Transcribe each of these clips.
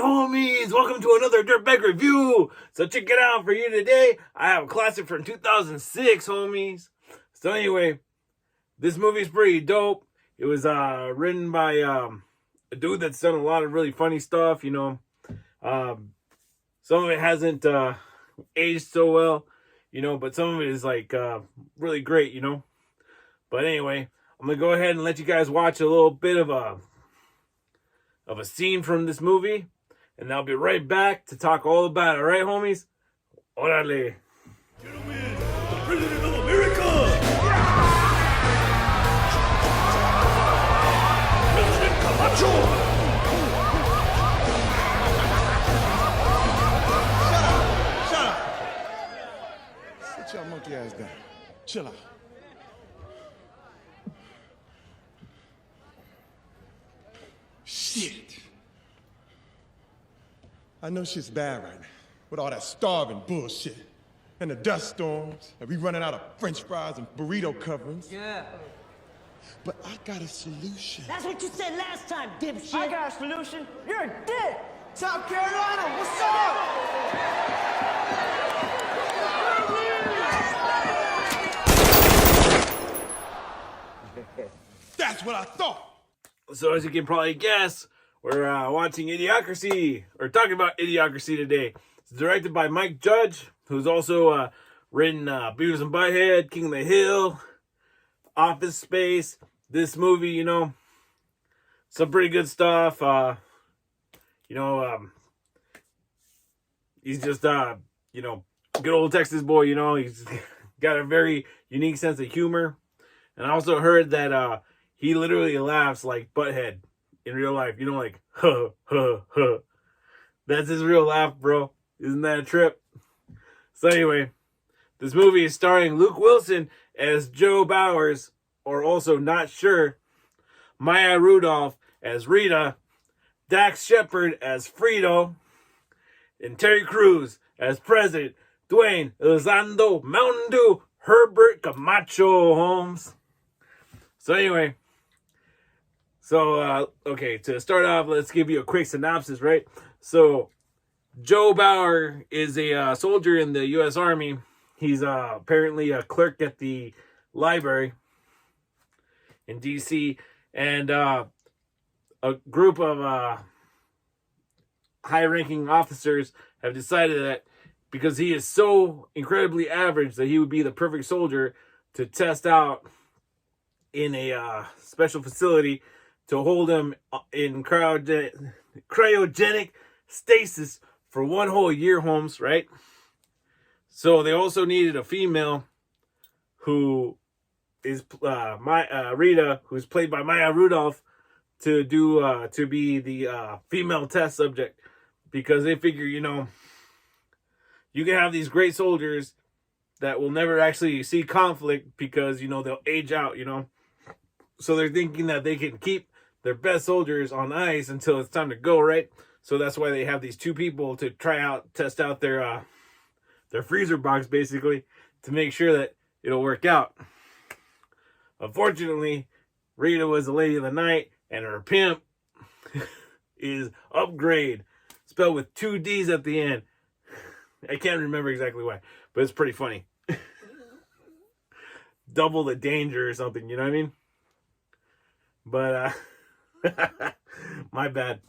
homies, welcome to another Dirtbag review. So check it out for you today. I have a classic from 2006, homies. So anyway, this movie's pretty dope. It was written by a dude that's done a lot of really funny stuff, you know. Some of it hasn't aged so well, you know, but some of it is like really great, you know. But anyway, I'm gonna go ahead and let you guys watch a little bit of a scene from this movie, and I'll be right back to talk all about it. Right, homies? Orale. Gentlemen, the President of America! President Camacho! Shut up! Sit your monkey ass down. Chill out. Shit. I know shit's bad right now, with all that starving bullshit, and the dust storms, and we running out of French fries and burrito coverings. Yeah. But I got a solution. That's what you said last time, dipshit. I got a solution. You're a dick. South Carolina, what's up? That's what I thought. So as you can probably guess, we're watching Idiocracy, or talking about Idiocracy today. It's directed by Mike Judge, who's also written Beavis and Butthead, King of the Hill, Office Space. This movie, you know, some pretty good stuff. You know, he's just, you know, good old Texas boy, you know. He's got a very unique sense of humor. And I also heard that he literally laughs like Butthead in real life. You know, like, huh, huh, huh. That's his real laugh, bro. Isn't that a trip? So anyway, this movie is starring Luke Wilson as Joe Bowers, or also Not Sure, Maya Rudolph as Rita, Dax Shepard as Frito, and Terry Crews as President Dwayne Elizondo Mountain Dew Herbert Camacho Holmes. So anyway, okay, to start off, let's give you a quick synopsis, right? So, Joe Bauer is a soldier in the U.S. Army. He's apparently a clerk at the library in D.C., and a group of high-ranking officers have decided that because he is so incredibly average that he would be the perfect soldier to test out in a special facility to hold him in cryogenic stasis for one whole year, Holmes, right? So they also needed a female who is Rita, who's played by Maya Rudolph, to be the female test subject, because they figure, you know, you can have these great soldiers that will never actually see conflict because, you know, they'll age out, you know. So they're thinking that they can keep their best soldiers on ice until it's time to go, right? So that's why they have these two people to test out their freezer box, basically, to make sure that it'll work out. Unfortunately, Rita was the lady of the night, and her pimp is Upgrade, spelled with 2 D's at the end. I can't remember exactly why, but it's pretty funny. Double the danger or something, you know what I mean? But, my bad.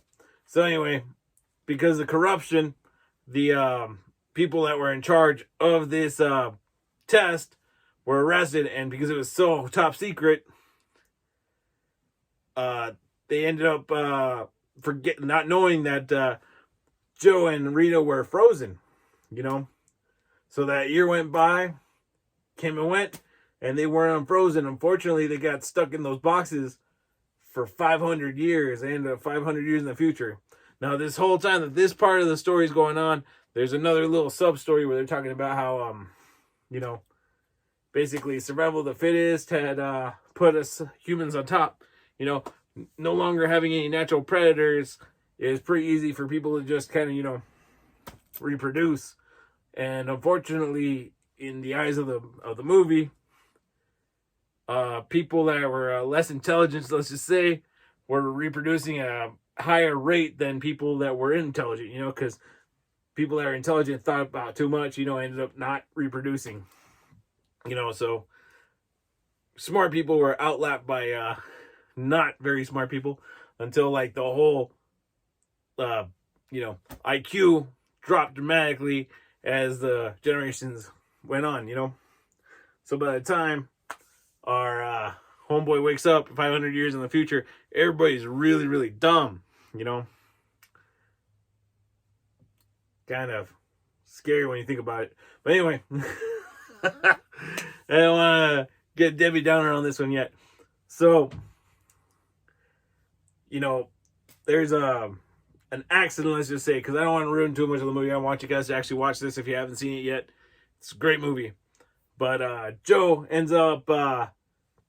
So anyway, because of corruption, the people that were in charge of this test were arrested, and because it was so top secret, they ended up not knowing that Joe and Rita were frozen, you know. So that year went by, came and went, and they weren't unfrozen. Unfortunately, they got stuck in those boxes for 500 years. They ended up 500 years in the future. Now, this whole time that this part of the story is going on, there's another little sub-story where they're talking about how, you know, basically survival of the fittest had put us humans on top. You know, no longer having any natural predators is pretty easy for people to just kind of, you know, reproduce. And unfortunately, in the eyes of the movie, people that were less intelligent, let's just say, were reproducing higher rate than people that were intelligent, you know, because people that are intelligent thought about too much, you know, ended up not reproducing, you know. So smart people were outlapped by not very smart people until like the whole you know, IQ dropped dramatically as the generations went on, you know. So by the time our homeboy wakes up 500 years in the future, everybody's really, really dumb, you know. Kind of scary when you think about it. But anyway, I don't want to get Debbie Downer on this one yet. So, you know, there's an accident, let's just say, because I don't want to ruin too much of the movie. I want you guys to actually watch this if you haven't seen it yet. It's a great movie. But Joe ends up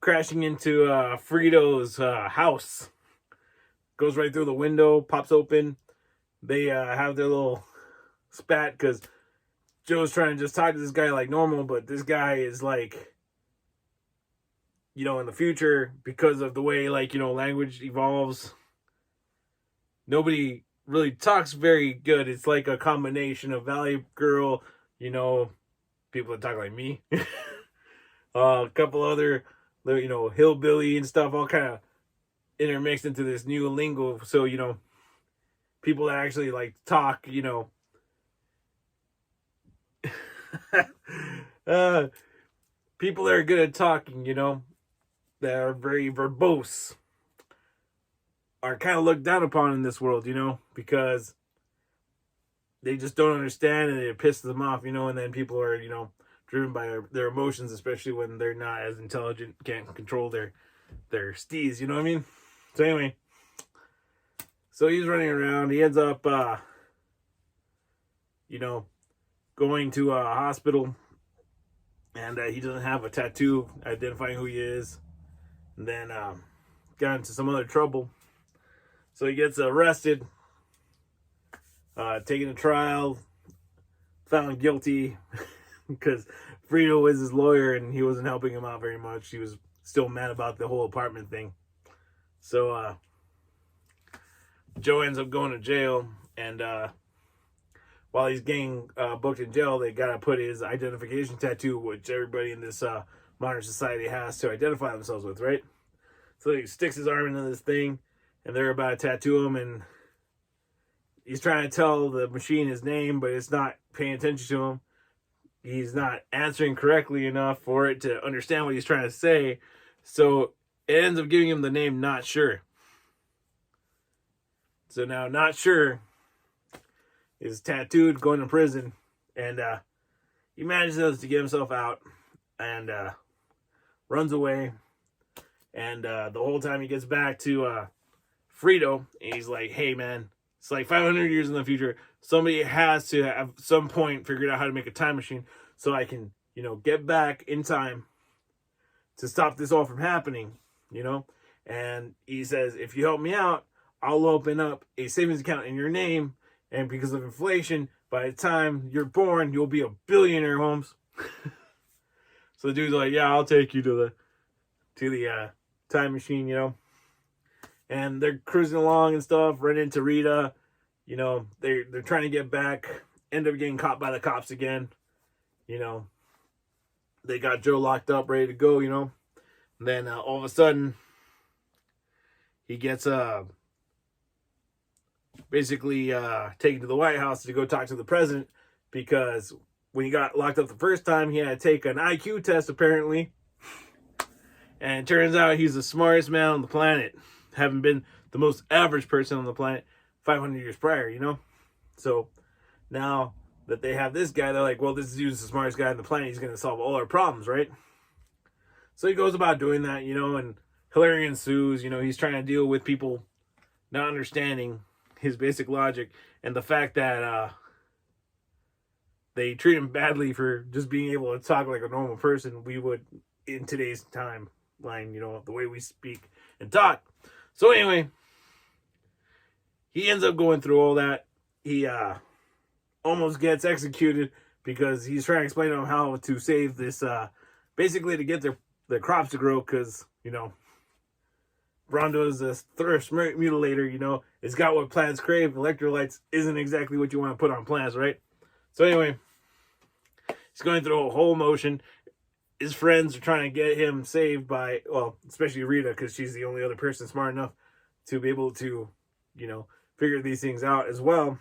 crashing into Frito's house. Goes right through the window, pops open. They have their little spat because Joe's trying to just talk to this guy like normal, but this guy is like, you know, in the future, because of the way, like, you know, language evolves, nobody really talks very good. It's like a combination of Valley Girl, you know, people that talk like me, a couple other, you know, hillbilly and stuff, all kind of intermixed into this new lingo. So, you know, people that actually like talk, you know, people that are good at talking, you know, that are very verbose, are kind of looked down upon in this world, you know, because they just don't understand and it pisses them off, you know. And then people are, you know, driven by their emotions, especially when they're not as intelligent, can't control their steez, you know what I mean? So anyway, so he's running around. He ends up, you know, going to a hospital, and he doesn't have a tattoo identifying who he is. And then got into some other trouble. So he gets arrested, taken to trial, found guilty because Frito was his lawyer and he wasn't helping him out very much. He was still mad about the whole apartment thing. So Joe ends up going to jail, and while he's getting booked in jail, they gotta put his identification tattoo, which everybody in this modern society has to identify themselves with, right? So he sticks his arm into this thing, and they're about to tattoo him, and he's trying to tell the machine his name, but it's not paying attention to him. He's not answering correctly enough for it to understand what he's trying to say. So it ends up giving him the name Not Sure. So now Not Sure is tattooed, going to prison, and he manages to get himself out and runs away. And the whole time he gets back to Frito, and he's like, hey man, it's like 500 years in the future. Somebody has to have some point figured out how to make a time machine so I can, you know, get back in time to stop this all from happening, you know? And he says, if you help me out, I'll open up a savings account in your name, and because of inflation, by the time you're born, you'll be a billionaire, Holmes. So the dude's like, yeah, I'll take you to the time machine, you know. And they're cruising along and stuff, run into Rita, you know, they're trying to get back, end up getting caught by the cops again, you know. They got Joe locked up, ready to go, you know. And then all of a sudden, he gets basically taken to the White House to go talk to the president, because when he got locked up the first time, he had to take an IQ test, apparently. And it turns out he's the smartest man on the planet, having been the most average person on the planet 500 years prior, you know? So now that they have this guy, they're like, well, this dude's the smartest guy on the planet. He's going to solve all our problems, right? So he goes about doing that, you know, and hilarity ensues. You know, he's trying to deal with people not understanding his basic logic and the fact that they treat him badly for just being able to talk like a normal person we would in today's timeline, you know, the way we speak and talk. So anyway, he ends up going through all that. He almost gets executed because he's trying to explain to them how to save this, basically to get their crops to grow, because, you know, Rondo is a thirst mutilator, you know. It's got what plants crave. Electrolytes isn't exactly what you want to put on plants, right? So anyway, he's going through a whole motion. His friends are trying to get him saved by, well, especially Rita, because she's the only other person smart enough to be able to, you know, figure these things out as well.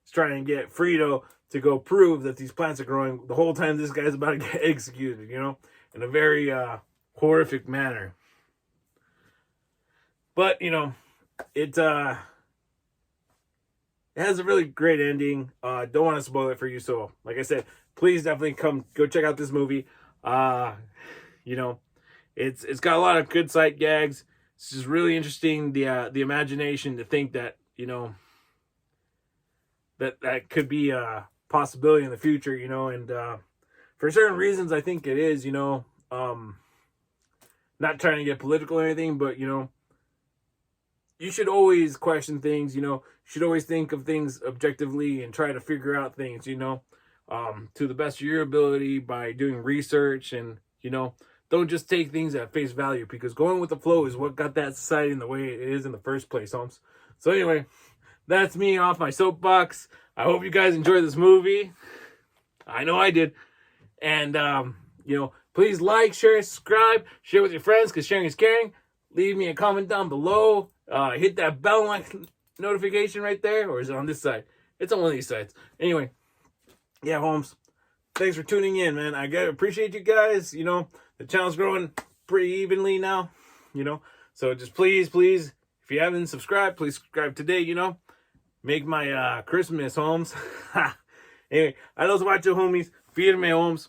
He's trying to get Frito to go prove that these plants are growing the whole time this guy's about to get executed, you know, in a very horrific manner. But, you know, it has a really great ending. Don't want to spoil it for you, so like I said, please definitely go check out this movie. You know, it's got a lot of good sight gags. It's just really interesting, the imagination to think that, you know, that could be a possibility in the future, you know, and for certain reasons I think it is, you know, not trying to get political or anything, but, you know, you should always question things, you know. You should always think of things objectively and try to figure out things, you know, to the best of your ability by doing research. And, you know, don't just take things at face value, because going with the flow is what got that society in the way it is in the first place, Holmes. So anyway, that's me off my soapbox. I hope you guys enjoyed this movie. I know I did. And, you know, please like, share, subscribe, share with your friends, because sharing is caring. Leave me a comment down below. Hit that bell notification right there. Or is it on this side? It's on one of these sides. Anyway, yeah, Holmes, thanks for tuning in, man. I appreciate you guys. You know, the channel's growing pretty evenly now, you know. So just please, if you haven't subscribed, please subscribe today, you know. Make my Christmas, Holmes. Anyway, I just watch you, homies. Firme, Holmes.